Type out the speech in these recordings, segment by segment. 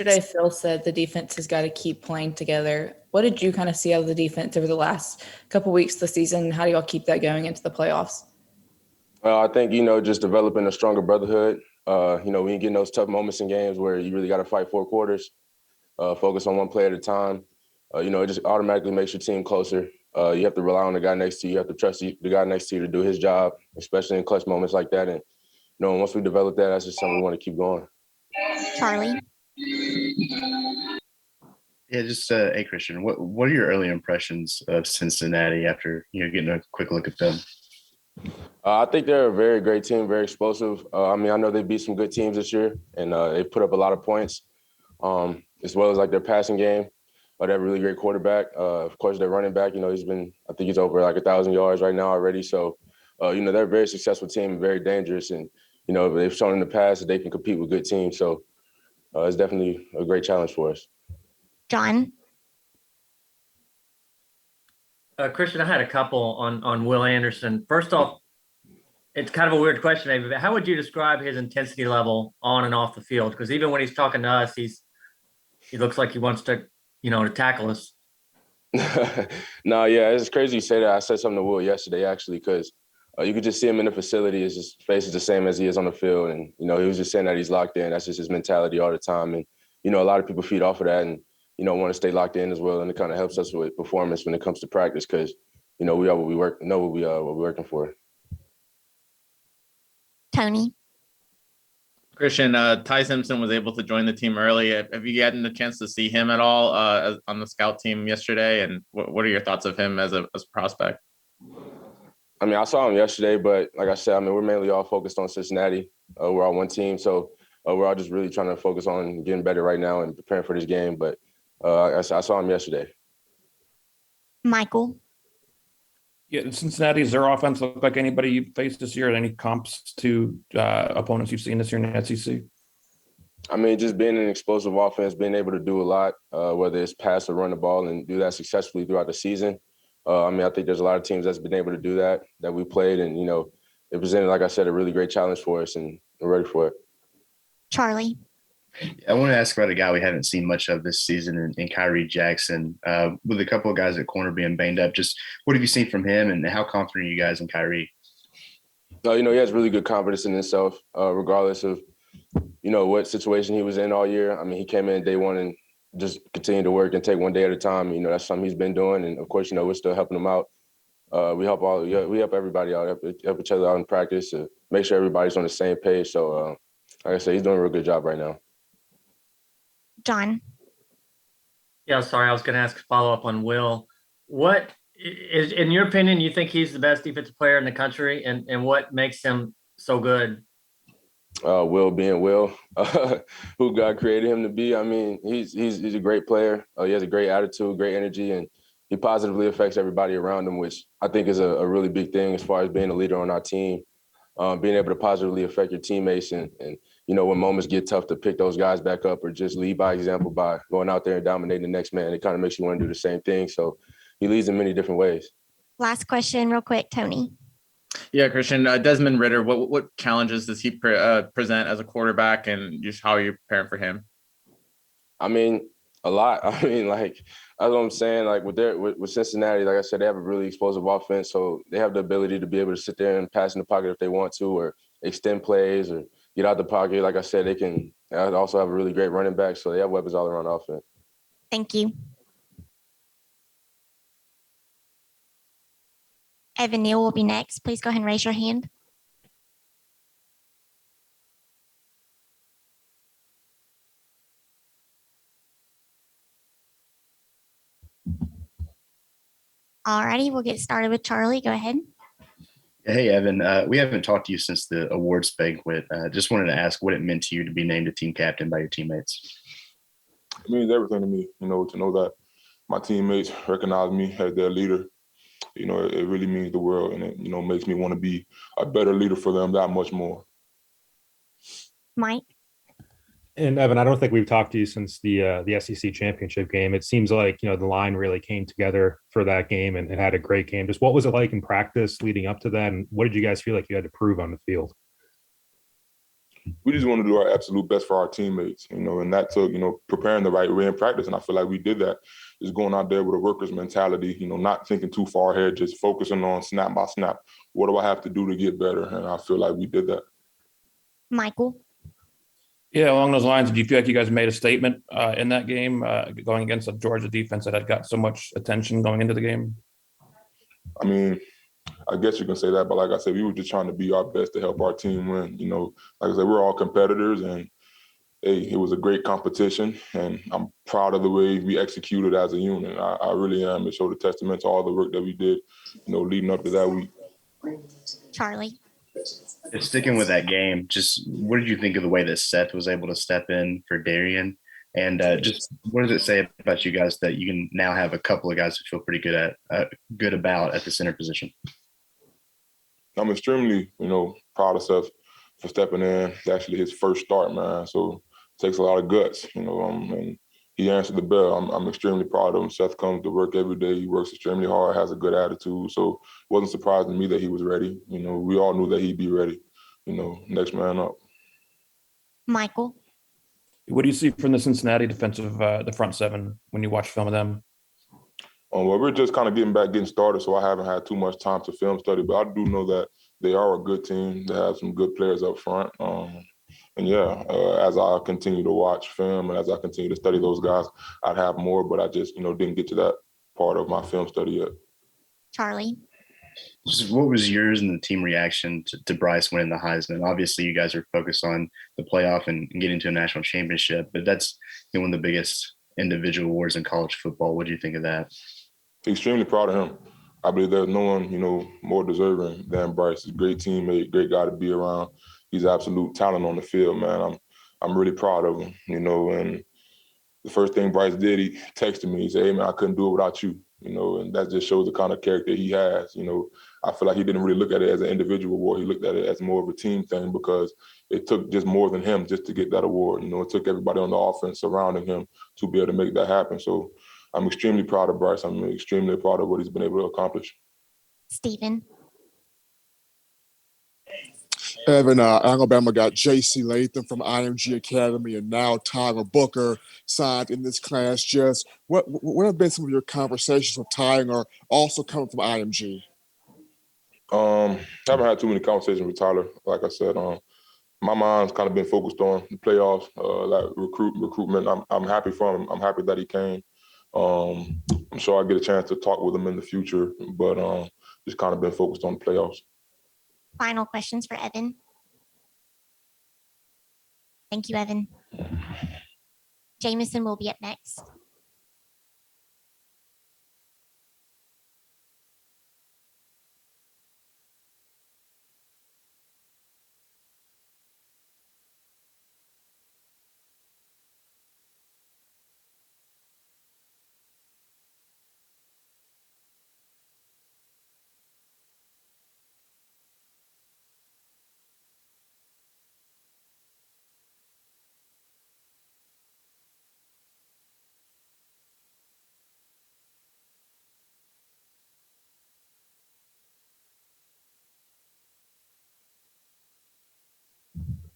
Yesterday, Phil said the defense has got to keep playing together. What did you kind of see out of the defense over the last couple weeks of the season? How do y'all keep that going into the playoffs? I think, just developing a stronger brotherhood. When you get in those tough moments in games where you really got to fight 4 quarters, focus on one play at a time, it just automatically makes your team closer. You have to rely on the guy next to you. You have to trust the guy next to you to do his job, especially in clutch moments like that. And, once we develop that, that's just something we want to keep going. Charlie? Yeah, just hey, Christian, what are your early impressions of Cincinnati after getting a quick look at them? I think they're a very great team, very explosive. I know they beat some good teams this year, and they put up a lot of points, as well as like their passing game. They have a really great quarterback. Of course, their running back, he's over like 1,000 yards right now already. So, they're a very successful team, very dangerous, and they've shown in the past that they can compete with good teams. So, it's definitely a great challenge for us. John? Christian, I had a couple on Will Anderson. First off, it's kind of a weird question, maybe, but how would you describe his intensity level on and off the field? Because even when he's talking to us, he looks like he wants to, to tackle us. No, yeah, it's crazy you say that. I said something to Will yesterday, actually, because you could just see him in the facility. His face is the same as he is on the field. And, he was just saying that he's locked in. That's just his mentality all the time. And, a lot of people feed off of that and, want to stay locked in as well. And it kind of helps us with performance when it comes to practice because, we are what we work, know what we're working for. Tony? Christian, Ty Simpson was able to join the team early. Have you gotten the chance to see him at all on the scout team yesterday? And what are your thoughts of him as a prospect? I saw him yesterday, but like I said, we're mainly all focused on Cincinnati. We're all one team. So we're all just really trying to focus on getting better right now and preparing for this game. But I saw him yesterday. Michael? Yeah, Cincinnati, does their offense look like anybody you've faced this year? Any comps to opponents you've seen this year in the SEC? Just being an explosive offense, being able to do a lot, whether it's pass or run the ball and do that successfully throughout the season. I think there's a lot of teams that's been able to do that we played. And, it presented, like I said, a really great challenge for us and we're ready for it. Charlie? I want to ask about a guy we haven't seen much of this season in Khyree Jackson. With a couple of guys at corner being banged up, just what have you seen from him and how confident are you guys in Khyree? He has really good confidence in himself, regardless of, what situation he was in all year. He came in day one and just continued to work and take one day at a time. That's something he's been doing. And, of course, we're still helping him out. We help everybody out, help each other out in practice to make sure everybody's on the same page. So, like I said, he's doing a real good job right now. John? Yeah, sorry, I was going to ask a follow-up on Will. What is, in your opinion, you think he's the best defensive player in the country, and what makes him so good? Will being Will, who God created him to be. He's a great player. He has a great attitude, great energy, and he positively affects everybody around him, which I think is a really big thing as far as being a leader on our team. Being able to positively affect your teammates and when moments get tough to pick those guys back up or just lead by example by going out there and dominating the next man. It kind of makes you want to do the same thing. So he leads in many different ways. Last question real quick, Tony. Yeah, Christian, Desmond Ritter, what challenges does he present as a quarterback and just how are you preparing for him? A lot. That's what I'm saying. Like with Cincinnati, like I said, they have a really explosive offense. So they have the ability to be able to sit there and pass in the pocket if they want to, or extend plays or get out the pocket. Like I said, they can also have a really great running back. So they have weapons all around the offense. Thank you. Evan Neal will be next. Please go ahead and raise your hand. All righty, we'll get started with Charlie. Go ahead. Hey, Evan, we haven't talked to you since the awards banquet. Just wanted to ask what it meant to you to be named a team captain by your teammates. It means everything to me, to know that my teammates recognize me as their leader. It really means the world, and it, makes me want to be a better leader for them that much more. Mike? And Evan, I don't think we've talked to you since the SEC championship game. It seems like, the line really came together for that game and had a great game. Just what was it like in practice leading up to that? And what did you guys feel like you had to prove on the field? we just want to do our absolute best for our teammates, and that took, preparing the right way in practice. And I feel like we did that, just going out there with a worker's mentality, not thinking too far ahead, just focusing on snap by snap. What do I have to do to get better? And I feel like we did that. Michael. Yeah, along those lines, do you feel like you guys made a statement in that game going against the Georgia defense that had got so much attention going into the game? I mean, I guess you can say that, but like I said, we were just trying to be our best to help our team win. Like I said, we're all competitors, and hey, it was a great competition, and I'm proud of the way we executed as a unit. I really am. It showed a testament to all the work that we did, leading up to that week. Charlie. Sticking with that game, just what did you think of the way that Seth was able to step in for Darian? And just what does it say about you guys that you can now have a couple of guys who feel pretty good about at the center position? I'm extremely, proud of Seth for stepping in. It's actually his first start, man. So it takes a lot of guts, and he answered the bell. I'm extremely proud of him. Seth comes to work every day. He works extremely hard, has a good attitude. So it wasn't surprising to me that he was ready. We all knew that he'd be ready. Next man up. Michael. What do you see from the Cincinnati defensive, the front seven, when you watch film of them? Well, we're just kind of getting started, so I haven't had too much time to film study, but I do know that they are a good team. They have some good players up front. As I continue to watch film and as I continue to study those guys, I'd have more, but I just, didn't get to that part of my film study yet. Charlie. Just what was yours and the team reaction to Bryce winning the Heisman? Obviously, you guys are focused on the playoff and getting to a national championship, but that's one of the biggest individual awards in college football. What do you think of that? Extremely proud of him. I believe there's no one, more deserving than Bryce. He's a great teammate, great guy to be around. He's absolute talent on the field, man. I'm really proud of him, and the first thing Bryce did, he texted me. He said, "Hey, man, I couldn't do it without you," and that just shows the kind of character he has. I feel like he didn't really look at it as an individual award. He looked at it as more of a team thing because it took just more than him just to get that award. It took everybody on the offense surrounding him to be able to make that happen. So I'm extremely proud of Bryce. I'm extremely proud of what he's been able to accomplish. Stephen. Evan, Alabama got J.C. Latham from IMG Academy, and now Tyler Booker signed in this class. Just what have been some of your conversations with Ty, or also coming from IMG? Haven't had too many conversations with Tyler. Like I said, my mind's kind of been focused on the playoffs, like recruitment. I'm happy for him. I'm happy that he came. I'm sure I'll get a chance to talk with him in the future, but just kind of been focused on the playoffs. Final questions for Evan. Thank you, Evan. Jameson will be up next.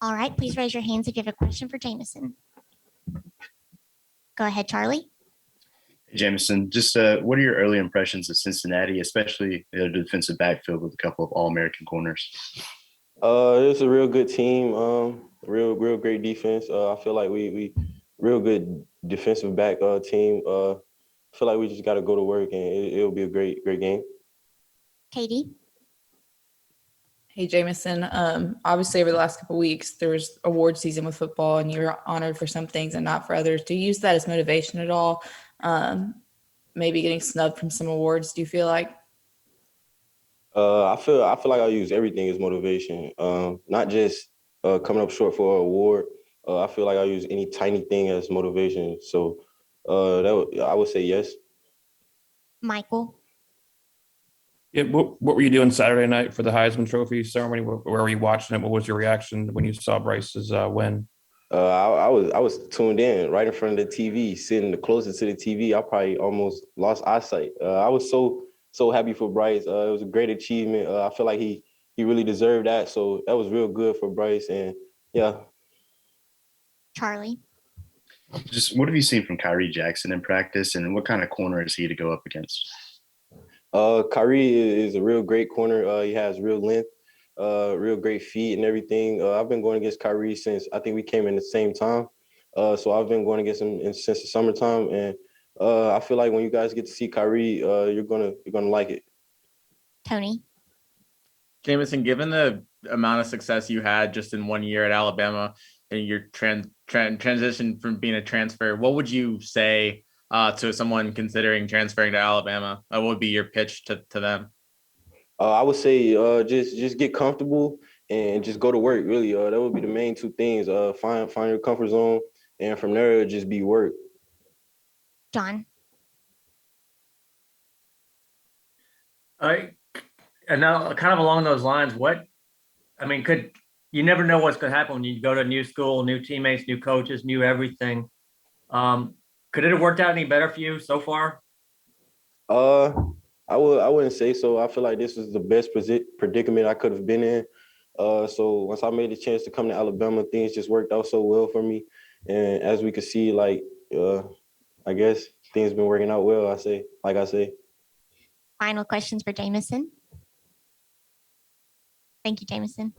All right, please raise your hands if you have a question for Jameson. Go ahead, Charlie. Hey, Jameson, just what are your early impressions of Cincinnati, especially the defensive backfield with a couple of All-American corners? It's a real good team. Real great defense. I feel like we real good defensive back team. I feel like we just got to go to work, and it'll be a great game. Katie. Hey, Jameson. Obviously, over the last couple of weeks, there was award season with football, and you're honored for some things and not for others. Do you use that as motivation at all? Maybe getting snubbed from some awards. Do you feel like? I feel like I use everything as motivation, not just coming up short for an award. I feel like I use any tiny thing as motivation. So I would say yes. Michael. Yeah, what were you doing Saturday night for the Heisman Trophy ceremony? Where were you watching it? What was your reaction when you saw Bryce's win? I was tuned in right in front of the TV, sitting the closest to the TV. I probably almost lost eyesight. I was so happy for Bryce. It was a great achievement. I feel like he really deserved that. So that was real good for Bryce. And Yeah. Charlie. Just what have you seen from Khyree Jackson in practice, and what kind of corner is he to go up against? Khyree is a real great corner. He has real length, real great feet and everything. I've been going against Khyree since I think we came in the same time. So I've been going against him since the summertime, and I feel like when you guys get to see Khyree, you're gonna like it. Tony. Jameson, given the amount of success you had just in 1 year at Alabama and your transition from being a transfer, what would you say to someone considering transferring to Alabama? What would be your pitch to them? I would say just get comfortable and just go to work. Really, that would be the main two things. Find your comfort zone, and from there it'll just be work. John. And now, kind of along those lines, could you never know what's going to happen when you go to a new school, new teammates, new coaches, new everything? Could it have worked out any better for you so far? I wouldn't say so. I feel like this is the best predicament I could have been in. So once I made the chance to come to Alabama, things just worked out so well for me. And as we could see, I guess things been working out well. I say. Final questions for Jameson. Thank you, Jameson.